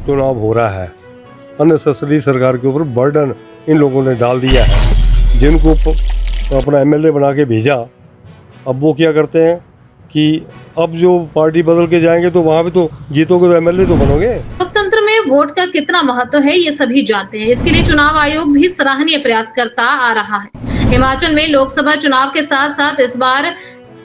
चुनाव हो रहा है, अननेसेसरी सरकार के ऊपर बर्डन इन लोगों ने डाल दिया है। जिनको अपना एमएलए बना के भेजा, अब वो क्या करते हैं कि अब जो पार्टी बदल के जाएंगे तो वहाँ पे तो जीतोगे तो एमएलए तो बनोगे। लोकतंत्र में वोट का कितना महत्व है ये सभी जानते हैं। इसके लिए चुनाव आयोग भी सराहनीय प्रयास करता आ रहा है। हिमाचल में लोकसभा चुनाव के साथ साथ इस बार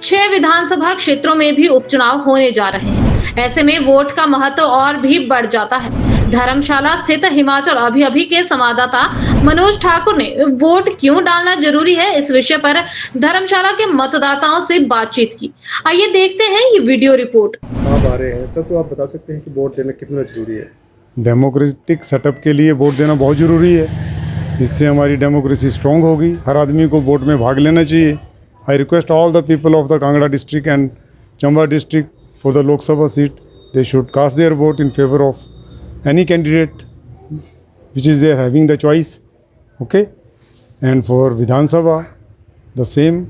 6 विधानसभा क्षेत्रों में भी उपचुनाव होने जा रहे हैं। ऐसे में वोट का महत्व और भी बढ़ जाता है। धर्मशाला स्थित हिमाचल अभी के संवाददाता मनोज ठाकुर ने वोट क्यों डालना जरूरी है इस विषय पर धर्मशाला के मतदाताओं से बातचीत की। आइए देखते हैं ये वीडियो रिपोर्ट। आप आ रहे हैं सर, तो आप बता सकते हैं कि वोट देना कितना जरूरी है? डेमोक्रेटिक सेटअप के लिए वोट देना बहुत ज़रूरी है। इससे हमारी डेमोक्रेसी स्ट्रॉन्ग होगी। हर आदमी को वोट में भाग लेना चाहिए। I request all the people of the Kangra district and Chamba district for the Lok Sabha seat, they should cast their vote in favour of any candidate which is there having the choice, okay? And for Vidhan Sabha the same.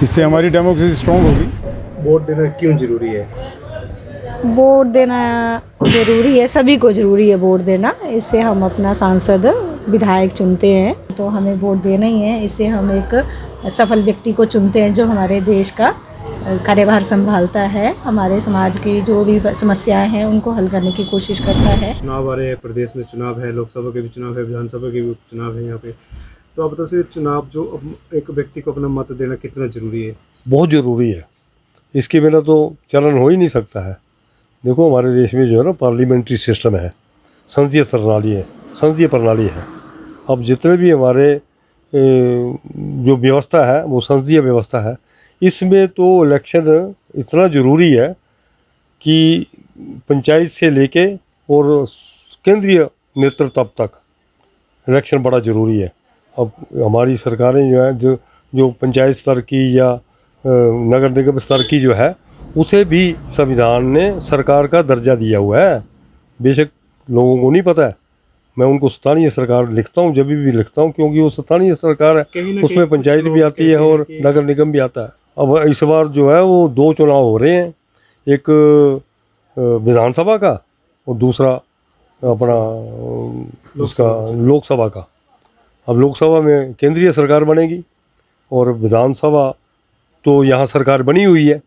इससे हमारी democracy strong होगी। Vote देना क्यों जरूरी है? Vote देना ज़रूरी है, सभी को ज़रूरी है वोट देना। इससे हम अपना सांसद विधायक चुनते हैं, तो हमें वोट देना ही है। इससे हम एक सफल व्यक्ति को चुनते हैं जो हमारे देश का कार्यभार संभालता है, हमारे समाज की जो भी समस्याएं हैं उनको हल करने की कोशिश करता है। चुनाव आ रहे हैं, प्रदेश में चुनाव है, लोकसभा के भी चुनाव है, विधानसभा के भी चुनाव है यहाँ पे। तो आप बता सकते चुनाव जो एक व्यक्ति को अपना मत देना कितना जरूरी है? बहुत ज़रूरी है। इसके बिना तो चलन हो ही नहीं सकता है। देखो हमारे देश में जो है ना पार्लियामेंट्री सिस्टम है, संसदीय प्रणाली है। अब जितने भी हमारे जो व्यवस्था है वो संसदीय व्यवस्था है। इसमें तो इलेक्शन इतना ज़रूरी है कि पंचायत से लेके और केंद्रीय नेतृत्व तक इलेक्शन बड़ा ज़रूरी है। अब हमारी सरकारें जो है जो पंचायत स्तर की या नगर निगम स्तर की जो है उसे भी संविधान ने सरकार का दर्जा दिया हुआ है। बेशक लोगों को नहीं पता है, मैं उनको स्थानीय सरकार लिखता हूँ जब भी लिखता हूँ, क्योंकि वो स्थानीय सरकार है, उसमें पंचायत भी आती है और नगर निगम भी आता है। अब इस बार जो है वो 2 चुनाव हो रहे हैं, एक विधानसभा का और दूसरा अपना उसका लोकसभा का। अब लोकसभा में केंद्रीय सरकार बनेगी और विधानसभा तो यहाँ सरकार बनी हुई है,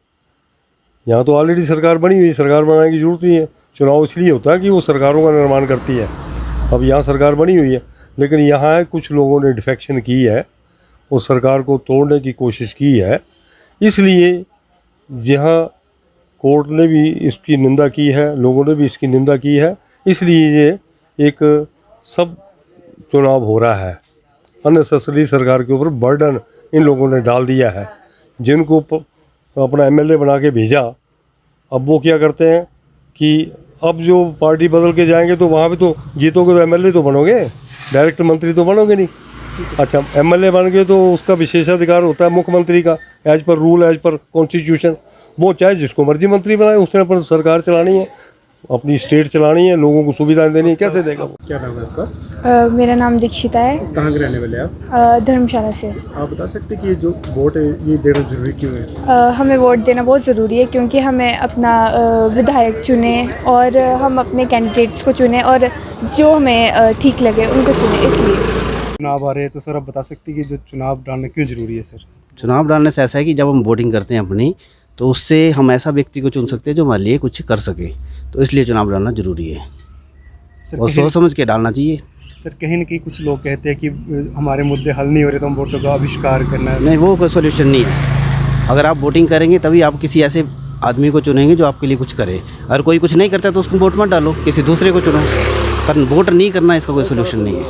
यहाँ तो ऑलरेडी सरकार बनी हुई है, सरकार बनाने की जरूरत नहीं है। चुनाव इसलिए होता है कि वो सरकारों का निर्माण करती है। अब यहाँ सरकार बनी हुई है, लेकिन यहाँ कुछ लोगों ने डिफेक्शन की है और सरकार को तोड़ने की कोशिश की है। इसलिए यहाँ कोर्ट ने भी इसकी निंदा की है, लोगों ने भी इसकी निंदा की है। इसलिए ये एक सब चुनाव हो रहा है, अननेसेसरी सरकार के ऊपर बर्डन इन लोगों ने डाल दिया है। जिनको अपना एमएलए बना के भेजा, अब वो क्या करते हैं कि अब जो पार्टी बदल के जाएंगे तो वहाँ पे तो जीतोगे तो एमएलए तो बनोगे, डायरेक्ट मंत्री तो बनोगे नहीं। अच्छा, एमएलए बन गए तो उसका विशेषाधिकार होता है मुख्यमंत्री का, as per rule, as per constitution. वो चाहे जिसको मर्जी मंत्री बनाए, उसने अपन सरकार चलानी है, अपनी स्टेट चलानी है, लोगों को सुविधाएं देनी है, कैसे देगा वो? क्या नाम है आपका? मेरा नाम दीक्षिता है। कहाँ के रहने वाले आप? धर्मशाला से। आप बता सकते हैं कि ये जो वोट है ये देना जरूरी क्यों है? हमें वोट देना बहुत ज़रूरी है, क्योंकि हमें अपना विधायक चुने और हम अपने कैंडिडेट्स को चुने और जो हमें ठीक लगे उनको चुने। इसलिए चुनाव आ रहे हैं, तो सर आप बता सकते हैं कि जो चुनाव डालना क्यों जरूरी है? सर चुनाव डालने से ऐसा है कि जब हम वोटिंग करते हैं अपनी, तो उससे हम ऐसा व्यक्ति को चुन सकते हैं जो हमारे लिए कुछ कर सके। तो इसलिए चुनाव डालना जरूरी है और सोच समझ के डालना चाहिए। सर कहीं ना कहीं कुछ लोग कहते हैं कि हमारे मुद्दे हल नहीं हो रहे तो हम वोटों का आविष्कार करना है। नहीं, वो कोई सोल्यूशन नहीं है। अगर आप वोटिंग करेंगे तभी आप किसी ऐसे आदमी को चुनेंगे जो आपके लिए कुछ करे। अगर कोई कुछ नहीं करता तो उसको वोट मत डालो, किसी दूसरे को चुनो। पर वोट नहीं करना इसका कोई सोल्यूशन नहीं है।